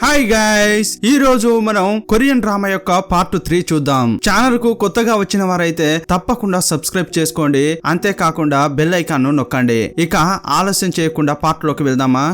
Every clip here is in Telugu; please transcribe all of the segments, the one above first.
హాయ్ గైస్, ఈ రోజు మనం కొరియన్ డ్రామా యొక్క పార్ట్ 3 చూద్దాం. ఛానల్ కు కొత్తగా వచ్చిన వారైతే తప్పకుండా సబ్స్క్రైబ్ చేసుకోండి, అంతేకాకుండా బెల్ ఐకాన్ ను నొక్కండి. ఇక ఆలస్యం చేయకుండా పార్ట్ లోకి వెళ్దామా.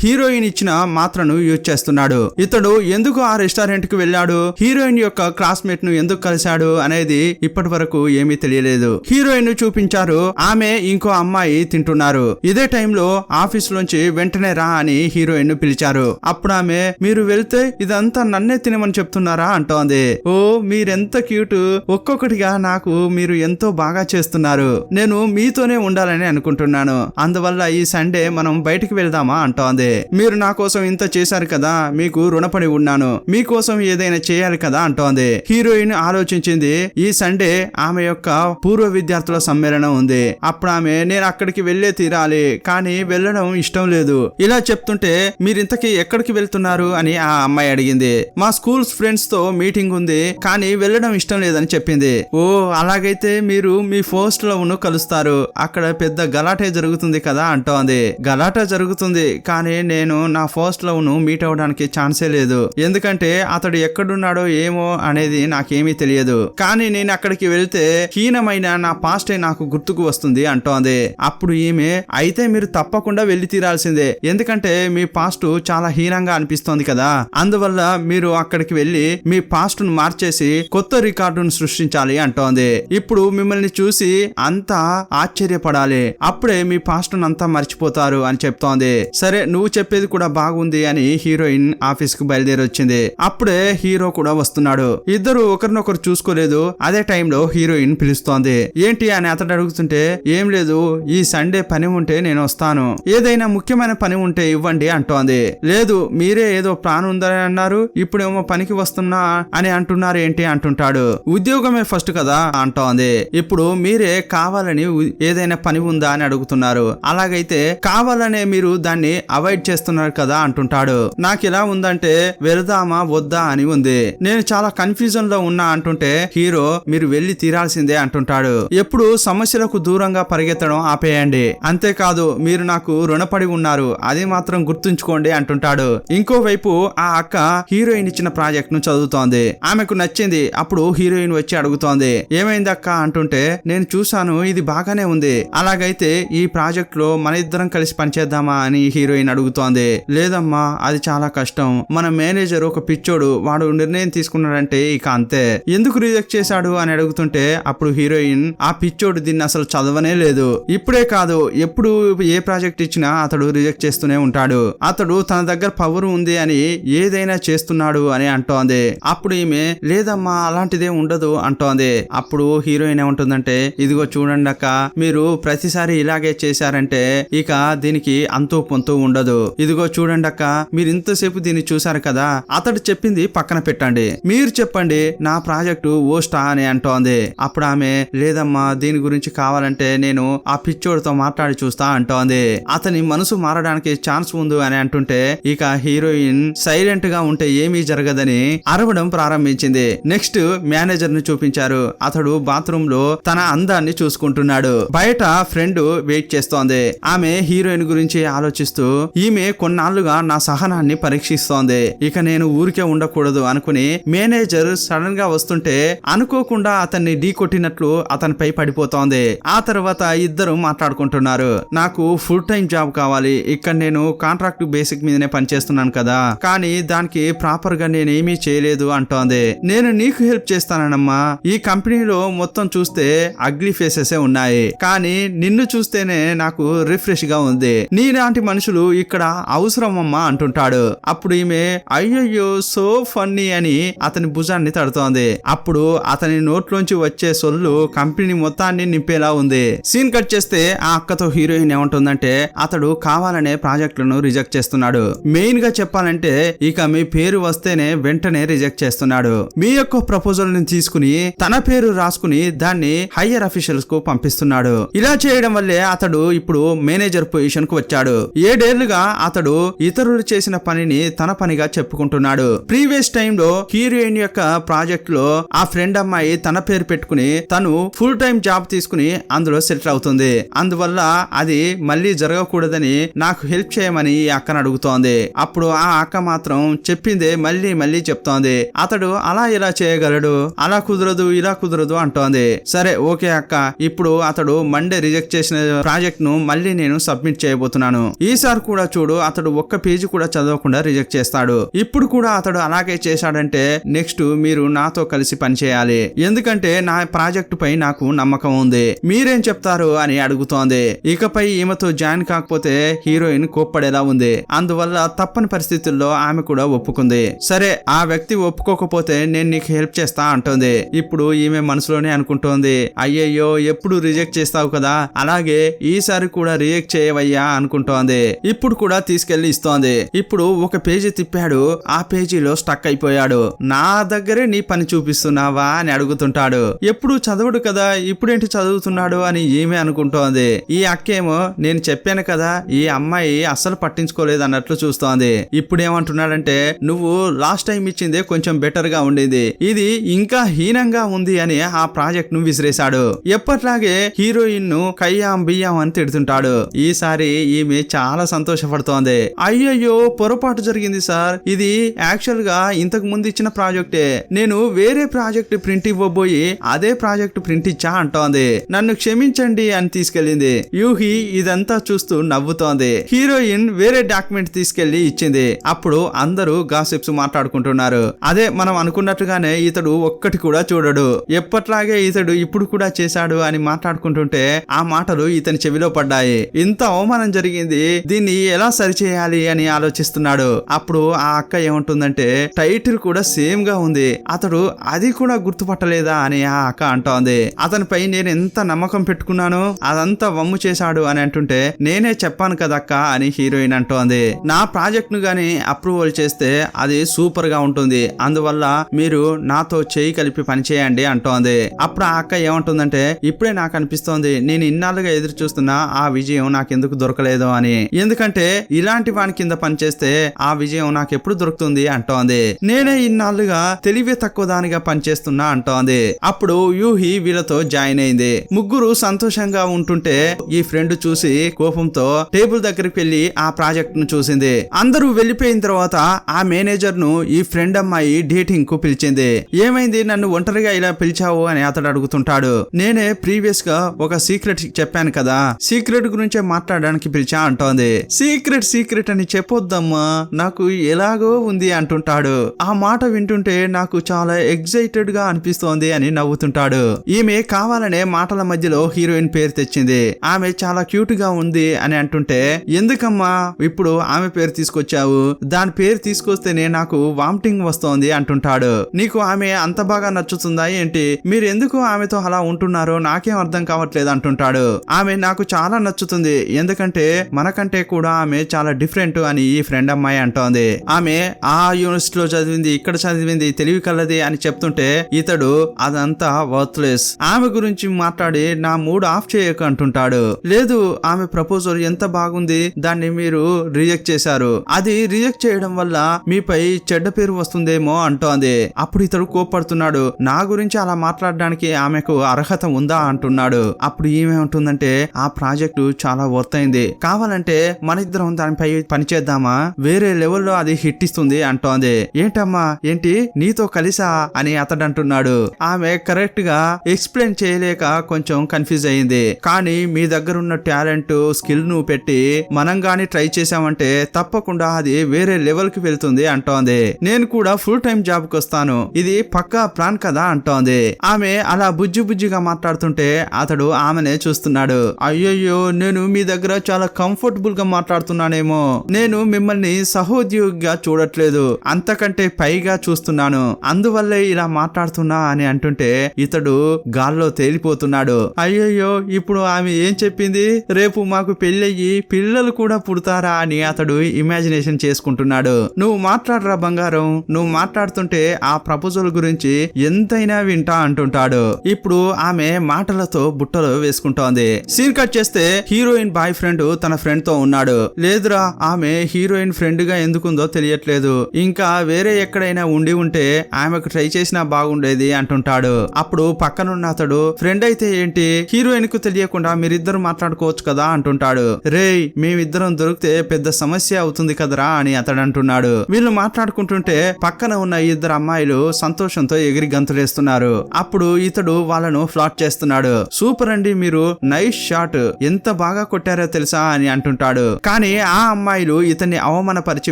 హీరోయిన్ ఇచ్చిన మాత్రను యూజ్ చేస్తున్నాడు. ఇతడు ఎందుకు ఆ రెస్టారెంట్ కు వెళ్ళాడు, హీరోయిన్ యొక్క క్లాస్మేట్ ను ఎందుకు కలిశాడు అనేది ఇప్పటి వరకు ఏమీ తెలియలేదు. హీరోయిన్ ను చూపించారు, ఆమె ఇంకో అమ్మాయి తింటున్నారు. ఇదే టైంలో ఆఫీస్ లోంచి వెంటనే రా అని హీరోయిన్ ను పిలిచారు. అప్పుడు ఆమె, మీరు వెళ్తే ఇదంతా నన్నే తినమని చెప్తున్నారా అంటోంది. ఓ మీరెంత క్యూట్, ఒక్కొక్కటిగా నాకు మీరు ఎంతో బాగా చేస్తున్నారు. నేను మీతోనే ఉండాలని అనుకుంటున్నాను. అందువల్ల ఈ సండే మనం బయటికి వెళ్దామా అంటోంది. మీరు నా కోసం ఇంత చేశారు కదా, మీకు రుణపడి ఉన్నాను, మీకోసం ఏదైనా చేయాలి కదా అంటోంది. హీరోయిన్ ఆలోచించింది, ఈ సండే ఆమె యొక్క పూర్వ విద్యార్థుల సమ్మేళనం ఉంది. అప్పుడు ఆమె, నేను అక్కడికి వెళ్లే తీరాలి, కానీ వెళ్ళడం ఇష్టం లేదు. ఇలా చెప్తుంటే, మీరింతకీ ఎక్కడికి వెళ్తున్నారు అని ఆ అమ్మాయి అడిగింది. మా స్కూల్ ఫ్రెండ్స్ తో మీటింగ్ ఉంది, కానీ వెళ్ళడం ఇష్టం లేదని చెప్పింది. ఓ అలాగైతే మీరు మీ ఫస్ట్ లవ్ ను కలుస్తారు, అక్కడ పెద్ద గలాటే జరుగుతుంది కదా అంటోంది. గలాటా జరుగుతుంది, కానీ నేను నా ఫస్ట్ లవ్ ను మీట్ అవడానికి ఛాన్సే లేదు, ఎందుకంటే అతడు ఎక్కడున్నాడో ఏమో అనేది నాకేమీ తెలియదు. కానీ నేను అక్కడికి వెళ్తే హీనమైన నా పాస్టే నాకు గుర్తుకు వస్తుంది అంటోంది. అప్పుడు ఈమె, అయితే మీరు తప్పకుండా వెళ్లి తీరాల్సిందే, ఎందుకంటే మీ పాస్ట్ చాలా హీనంగా అనిపిస్తుంది కదా, అందువల్ల మీరు అక్కడికి వెళ్లి మీ పాస్ట్ ను మార్చేసి కొత్త రికార్డును సృష్టించాలి అంటోంది. ఇప్పుడు మిమ్మల్ని చూసి అంతా ఆశ్చర్యపడాలి, అప్పుడే మీ పాస్ట్ అంతా మర్చిపోతారు అని చెప్తోంది. సరే నువ్వు చెప్పేది కూడా బాగుంది అని హీరోయిన్ ఆఫీస్ కు బయలుదేరి వచ్చింది. అప్పుడే హీరో కూడా వస్తున్నాడు. ఇద్దరు ఒకరినొకరు చూసుకోలేదు. అదే టైంలో హీరోయిన్ పిలుస్తోంది. ఏంటి అని అతడు అడుగుతుంటే, ఏం లేదు, ఈ సండే పని ఉంటే నేను వస్తాను, ఏదైనా ముఖ్యమైన పని ఉంటే ఇవ్వండి అంటోంది. లేదు, మీరే ఏదో ప్లాన్ ఉందని అన్నారు, ఇప్పుడేమో పనికి వస్తున్నా అని అంటున్నారు ఏంటి అంటుంటాడు. ఉద్యోగమే ఫస్ట్ కదా అంటోంది. ఇప్పుడు మీరే కావాలని ఏదైనా పని ఉందా అని అడుగుతున్నారు. అలాగైతే కావాలనే మీరు దాన్ని అవాయిడ్ చేస్తున్నారు కదా అంటుంటాడు. నాకు ఎలా ఉందంటే వెళదామా వద్దా అని ఉంది, నేను చాలా కన్ఫ్యూజన్ లో ఉన్నా అంటుంటే హీరో, మీరు వెళ్లి తీరాల్సిందే అంటుంటాడు. ఎప్పుడు సమస్యలకు దూరంగా పరిగెత్తడం ఆపేయండి, అంతేకాదు మీరు నాకు రుణపడి ఉన్నారు, అది మాత్రం గుర్తుంచుకోండి అంటుంటాడు. ఇంకోవైపు ఆ అక్క హీరోయిన్ ఇచ్చిన ప్రాజెక్ట్ ను చదువుతోంది. ఆమెకు నచ్చింది. అప్పుడు హీరోయిన్ వచ్చి అడుగుతోంది, ఏమైంది అక్క అంటుంటే, నేను చూశాను ఇది బాగానే ఉంది, అలాగైతే ఈ ప్రాజెక్ట్ లో మన ఇద్దరం కలిసి పనిచేద్దామా అని హీరోయిన్ అడుగుతోంది. లేదమ్మా, అది చాలా కష్టం, మన మేనేజర్ ఒక పిచ్చోడు, వాడు నిర్ణయం తీసుకున్నాడంటే ఇక అంతే, ఎందుకు రిజెక్ట్ చేశాడు అని అడుగుతుంటే అప్పుడు హీరోయిన్, ఆ పిచ్చోడు దీన్ని అసలు చదవనే లేదు, ఇప్పుడే కాదు ఎప్పుడు ఏ ప్రాజెక్ట్ ఇచ్చినా అతడు రిజెక్ట్ చేస్తూనే ఉంటాడు, అతడు తన దగ్గర పవర్ ఉంది అని ఏదైనా చేస్తున్నాడు అని అంటోంది. అప్పుడు ఈమె, లేదమ్మా అలాంటిదే ఉండదు అంటోంది. అప్పుడు హీరోయిన్ ఏమంటుందంటే, ఇదిగో చూడండి అక్క, మీరు ప్రతిసారి ఇలాగే చేశారంటే ఇక దీనికి అంతూ పొంతూ ఉండదు, ఇదిగో చూడండి అక్క, మీరు ఇంతసేపు దీన్ని చూశారు కదా, అతడు చెప్పింది పక్కన పెట్టండి, మీరు చెప్పండి నా ప్రాజెక్టు ఓస్టా అని అంటోంది. అప్పుడు ఆమె, లేదమ్మా దీని గురించి కావాలంటే నేను ఆ పిచ్చోడితో మాట్లాడి చూస్తా అంటోంది. అతని మనసు మారడానికి ఛాన్స్ ఉంది అని అంటుంటే ఇక హీరోయిన్ సైలెంట్ గా ఉంటే ఏమీ జరగదని అరవడం ప్రారంభించింది. నెక్స్ట్ మేనేజర్ ను చూపించారు. అతడు బాత్రూమ్ లో తన అందాన్ని చూసుకుంటున్నాడు. బయట ఫ్రెండ్ వెయిట్ చేస్తోంది. ఆమె హీరోయిన్ గురించి ఆలోచిస్తూ, ఈమె కొన్నాళ్లుగా నా సహనాన్ని పరీక్షిస్తోంది, ఇక నేను ఊరికే ఉండకూడదు అనుకుని మేనేజర్ సడన్ గా వస్తుంటే అనుకోకుండా అతన్ని ఢీ కొట్టినట్లు అతనిపై పడిపోతోంది. ఆ తర్వాత ఇద్దరు మాట్లాడుకుంటున్నారు. నాకు ఫుల్ టైం జాబ్ కావాలి, ఇక్కడ నేను కాంట్రాక్ట్ బేసిక్ మీదనే పనిచేస్తున్నాను కదా, కానీ దానికి ప్రాపర్ గా నేనేమీ చేయలేదు అంటోంది. నేను నీకు హెల్ప్ చేస్తానమ్మా, ఈ కంపెనీలో మొత్తం చూస్తే అగ్లీ ఫేసెస్ ఉన్నాయి, కానీ నిన్ను చూస్తేనే నాకు రిఫ్రెష్ గా ఉంది, నీలాంటి మనుషులు ఇక్కడ అవసరమమ్మా అంటుంటాడు. అప్పుడు ఈమె, అయ్యయ్యో సో ఫన్నీ అని అతని భుజాన్ని తడుతోంది. అప్పుడు అతని నోట్లోంచి వచ్చే సొల్లు కంపెనీ మొత్తాన్ని నింపేలా ఉంది. సీన్ కట్ చేస్తే ఆ అక్కతో హీరోయిన్ ఏమంటుందంటే, అతడు కావాలనే ప్రాజెక్టులను రిజెక్ట్ చేస్తున్నాడు, మెయిన్ గా చెప్పాలంటే ఇక మీ పేరు వస్తేనే వెంటనే రిజెక్ట్ చేస్తున్నాడు, మీ యొక్క ప్రపోజల్ ని తీసుకుని తన పేరు రాసుకుని దాన్ని హయ్యర్ అఫీషియల్స్ కు పంపిస్తున్నాడు. ఇలా చేయడం వల్లే అతడు ఇప్పుడు మేనేజర్ పొజిషన్ కు వచ్చాడు. 7 ఏళ్లుగా అతడు ఇతరులు చేసిన పనిని తన పనిగా చెప్పుకుంటున్నాడు. ప్రీవియస్ టైం లో హీరోయిన్ యొక్క ప్రాజెక్ట్ లో ఆ ఫ్రెండ్ అమ్మాయి తన పేరు పెట్టుకుని తను ఫుల్ టైం జాబ్ తీసుకుని అందులో సెటిల్ అవుతుంది. అందువల్ల అది మళ్ళీ జరగకూడదని నాకు హెల్ప్ చేయమని అక్కను అడుగుతోంది. అప్పుడు ఆ అక్క మాత్రం చెప్పిందే మళ్ళీ మళ్ళీ చెప్తోంది. అతడు అలా ఇలా చేయగలడు, అలా కుదరదు, ఇలా కుదరదు అంటోంది. సరే ఓకే అక్క, ఇప్పుడు అతడు మండే రిజెక్ట్ చేసిన ప్రాజెక్ట్ ను మళ్ళీ నేను సబ్మిట్ చేయబోతున్నాను. ఈసారి కూడా చూడు, అతడు ఒక్క పేజీ కూడా చదవకుండా రిజెక్ట్ చేస్తాడు. ఇప్పుడు కూడా అతడు అలాగే చేశాడంటే నెక్స్ట్ మీరు నాతో కలిసి పనిచేయాలి, ఎందుకంటే నా ప్రాజెక్టు పై నాకు నమ్మకం ఉంది, మీరేం చెప్తారు అని అడుగుతోంది. ఇకపై ఈమెతో జాయిన్ కాకపోతే హీరోయిన్ కోప్పడేలా ఉంది. అందువల్ల తప్పని పరిస్థితుల్లో ఆమె కూడా ఒప్పుకుంది. సరే ఆ వ్యక్తి ఒప్పుకోకపోతే నేను నీకు హెల్ప్ చేస్తా అంటోంది. ఇప్పుడు ఈమె మనసులోనే అనుకుంటోంది, అయ్యయ్యో ఎప్పుడు రిజెక్ట్ చేస్తావు కదా, అలాగే ఈసారి కూడా రిజెక్ట్ చేయవయ్యా అనుకుంటోంది. ఇప్పుడు కూడా తీసుకెళ్లి ఇస్తోంది. ఇప్పుడు ఒక పేజీ తిప్పాడు, ఆ పేజీలో స్టక్ అయిపోయాడు. నా దగ్గరే నీ పని చూపిస్తున్నావా అని అడుగుతుంటాడు. ఎప్పుడు చదవడు కదా, ఇప్పుడేంటి చదువుతున్నాడు అని ఈమె అనుకుంటోంది. ఈ అక్కేమో నేను చెప్పాను కదా, ఈ అమ్మాయి అస్సలు పట్టించుకోలేదు అన్నట్లు చూస్తోంది. ఇప్పుడు ఏమంటున్నాడంటే, నువ్వు లాస్ట్ టైం ఇచ్చిందే కొంచెం బెటర్ గా ఉండేది, ఇది ఇంకా హీనంగా ఉంది అని ఆ ప్రాజెక్ట్ ను విసిరేశాడు. ఎప్పట్లాగే హీరోయిన్ ను కయ్యాం బియ్యం అని తిడుతుంటాడు. ఈసారి ఈమె చాలా సంతోషపడుతోంది. అయ్యయ్యో పొరపాటు జరిగింది సార్, ఇది యాక్చువల్ గా ఇంతకు ముందు ఇచ్చిన ప్రాజెక్టే, నేను వేరే ప్రాజెక్ట్ ప్రింట్ ఇవ్వబోయి అదే ప్రాజెక్ట్ ప్రింట్ ఇచ్చా అంటోంది. నన్ను క్షమించండి అని తీసుకెళ్లింది. యూహి ఇదంతా చూస్తూ నవ్వుతోంది. హీరోయిన్ వేరే డాక్యుమెంట్ తీసుకెళ్లి ఇచ్చింది. అప్పుడు అందరూ గాసిప్స్ మాట్లాడుకుంటున్నారు. అదే మనం అనుకున్నట్టుగానే ఇతడు ఒక్కటి కూడా చూడడు, ఎప్పట్లాగే ఇతడు ఇప్పుడు కూడా చేశాడు అని మాట్లాడుకుంటుంటే ఆ మాటలు ఇతని చెవిలో పడ్డాయి. ఇంత అవమానం జరిగింది, దీన్ని ఎలా సరిచేయాలి అని ఆలోచిస్తున్నాడు. అప్పుడు ఆ అక్క ఏమంటుందంటే, టైటిల్ కూడా సేమ్ గా ఉంది, అతడు అది కూడా గుర్తుపట్టలేదా అని ఆ అక్క అంటోంది. అతనిపై నేను ఎంత నమ్మకం పెట్టుకున్నాను, అదంతా వమ్ము చేశాడు అని అంటుంటే, నేనే చెప్పాను కదక్క అని హీరోయిన్ అంటోంది. నా ప్రాజెక్ట్ ను గాని అప్రూవల్ చేస్తే అది సూపర్ గా ఉంటుంది, అందువల్ల మీరు నాతో చేయి కలిపి పనిచేయండి అంటోంది. అప్పుడు ఆ అక్క ఏమంటుందంటే, ఇప్పుడే నాకు అనిపిస్తోంది నేను ఇన్నాళ్ళుగా ఎదురు చూస్తున్నా ఆ విజయం నాకెందుకు దొరకలేదు అని, ఎందుకంటే ఇలాంటి వాని కింద పనిచేస్తే ఆ విజయం నాకు ఎప్పుడు దొరుకుతుంది అంటోంది. నేనే ఇన్నాళ్ళుగా తెలివి తక్కువ దానిగా పనిచేస్తున్నా అంటోంది. అప్పుడు యూహి వీళ్ళతో జాయిన్ అయింది. ముగ్గురు సంతోషంగా ఉంటుంటే ఈ ఫ్రెండ్ చూసి కోపంతో టేబుల్ దగ్గరికి వెళ్లి ఆ ప్రాజెక్ట్ ను చూసింది. అందరూ వెళ్లిపోయిన తర్వాత ఆ మేనేజర్ ను ఈ ఫ్రెండ్ అమ్మాయి డేటింగ్ కు పిలిచింది. ఏమైంది, నన్ను ఒంటరిగా ఇలా పిలిచావు అని అతడు అడుగుతుంటాడు. నేనే ప్రీవియస్ గా ఒక సీక్రెట్ చెప్పాను కదా, సీక్రెట్ గురించే మాట్లాడడానికి పిలిచా అంటోంది. సీక్రెట్ అని చెప్పొద్దమ్మా, నాకు ఎలాగో ఉంది అంటుంటాడు. ఆ మాట వింటుంటే నాకు చాలా ఎగ్జైటెడ్ గా అనిపిస్తోంది అని నవ్వుతుంటాడు. ఈమె కావాలనే మాటల మధ్యలో హీరోయిన్ పేరు తెచ్చింది. ఆమె చాలా క్యూట్ గా ఉంది అని అంటుంటే, ఎందుకమ్మా ఇప్పుడు ఆమె పేరు తీసుకొచ్చావు, దాని పేరు తీసుకొస్తేనే నాకు వామిటింగ్ వస్తోంది అంటుంటాడు. నీకు ఆమె అంత బాగా నచ్చుతుందా ఏంటి, మీరు ఎందుకు ఆమెతో అలా ఉంటున్నారో నాకేం అర్థం కావట్లేదు అంటుంటాడు. ఆమె నాకు చాలా నచ్చుతుంది, ఎందుకంటే మనకంటే కూడా ఆమె చాలా డిఫరెంట్ అని ఈ ఫ్రెండ్ అమ్మాయి అంటోంది. ఆమె ఆ యూనివర్సిటీలో చదివింది, ఇక్కడ చదివింది, తెలివి కలది అని చెప్తుంటే ఇతడు అదంతా వర్త్లెస్, ఆమె గురించి మాట్లాడి నా మూడ్ ఆఫ్ చేయక అంటుంటాడు. లేదు, ఆమె ప్రపోజల్ ఎంత బాగుంది, దాన్ని మీరు రిజెక్ట్ చేశారు, అది రిజెక్ట్ చేయడం వల్ల మీపై చెడ్డ పేరు వస్తుందేమో అంటోంది. అప్పుడు ఇతడు కోప్పడుతున్నాడు, నా గురించి అలా మాట్లాడడానికి ఆమెకు అర్హత ఉందా అంటున్నాడు. అప్పుడు ఈమె ఉంటుందంటే, ఆ ప్రాజెక్టు చాలా వర్త్ అయింది, కావాలంటే మన ఇద్దరం దానిపై పనిచేద్దామా, వేరే లెవెల్లో అది హిట్ ఇస్తుంది అంటోంది. ఏంటమ్మా ఏంటి నీతో కలిసా అని అతడు అంటున్నాడు. ఆమె కరెక్ట్ గా ఎక్స్ప్లెయిన్ చేయలేక కొంచెం కన్ఫ్యూజ్ అయింది. కానీ మీ దగ్గర ఉన్న టాలెంట్ స్కిల్ ను పెట్టి మనం గాని ట్రై చేసామంటే తప్పకుండా అది వేరే లెవెల్ కి వెళ్తుంది అంటోంది. నేను కూడా ఫుల్ టైం జాబ్ కి వస్తాను, ఇది పక్కా ప్లాన్ కదా అంటోంది. ఆమె అలా బుజ్జిగా మాట్లాడుతుంటే అతడు ఆమెనే చూస్తున్నాడు. అయ్యయ్యో, నేను మీ దగ్గర చాలా కంఫర్టబుల్ గా మాట్లాడుతున్నానేమో, నేను మిమ్మల్ని సహోద్యోగిగా చూడట్లేదు, అంతకంటే పైగా చూస్తున్నాను, అందువల్లే ఇలా మాట్లాడుతున్నా అని అంటుంటే ఇతడు గాల్లో తేలిపోతున్నాడు. అయ్యయ్యో, ఇప్పుడు ఆమె ఏం చెప్పింది, రేపు మాకు పెళ్ళయ్యి పిల్లలు కూడా పుడతారా అని అతడు ఇమాజినేషన్ చేసుకుంటున్నాడు. నువ్వు మాట్లాడరా బంగారం, నువ్వు మాట్లాడుతుంటే ఆ ప్రపోజల్ గురించి ఎంతైనా వింటా అంటుంటాడు. ఇప్పుడు ఆమె మాటలతో బుట్టలో వేసుకుంటోంది. సీన్ కట్ చేస్తే హీరోయిన్ బాయ్ ఫ్రెండ్ తన ఫ్రెండ్ తో ఉన్నాడు. లేదురా, ఆమె హీరోయిన్ ఫ్రెండ్ గా ఎందుకుందో తెలియట్లేదు, ఇంకా వేరే ఎక్కడైనా ఉండి ఉంటే ఆమెకు ట్రై చేసినా బాగుండేది అంటుంటాడు. అప్పుడు పక్కనున్న అతడు, ఫ్రెండ్ అయితే ఏంటి, హీరోయిన్ కు తెలియకుండా మీరిద్దరు మాట్లాడుకోవచ్చు కదా అంటుంటాడు. రేయ్, మేమిద్దరం దొరికితే పెద్ద సమస్య అవుతుంది కదరా అని అతడు అంటున్నాడు. వీళ్ళు మాట్లాడుకుంటుంటే పక్కన ఉన్న ఇద్దరు అమ్మాయిలు సంతోషంతో ఎగిరి గంతులేస్తున్నారు. అప్పుడు ఇతడు వాళ్ళను ఫ్లాట్ చేస్తున్నాడు. సూపర్ అండి, మీరు నైస్ షాట్, ఎంత బాగా కొట్టారో తెలుసా అని అంటుంటాడు. కానీ ఆ అమ్మాయిలు ఇతన్ని అవమానపరిచి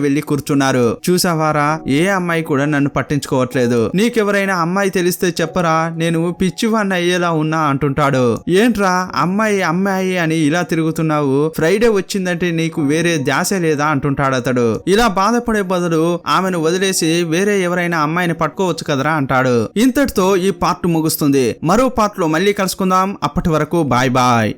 వెళ్లి కూర్చున్నారు. చూసావారా, ఏ అమ్మాయి కూడా నన్ను పట్టించుకోవట్లేదు, నీకెవరైనా అమ్మాయి తెలిస్తే చెప్పరా, నేను పిచ్చివాణ్ణి అయ్యేలా ఉన్నా అంటుంటాడు. ఏంట్రా అమ్మాయి అమ్మాయి అని ఇలా తిరుగుతున్నావు, ఫ్రైడే వచ్చిందంటే నీకు వేరే ధ్యాసే లేదా అంటుంటాడు అతడు. ఇలా బాధపడే బదులు ఆమెను వదిలేసి వేరే ఎవరైనా అమ్మాయిని పట్టుకోవచ్చు కదరా అంటాడు. ఇంతటితో ఈ పార్ట్ ముగుస్తుంది. మరో పార్ట్ లో మళ్ళీ కలుసుకుందాం. అప్పటి వరకు బాయ్ బాయ్.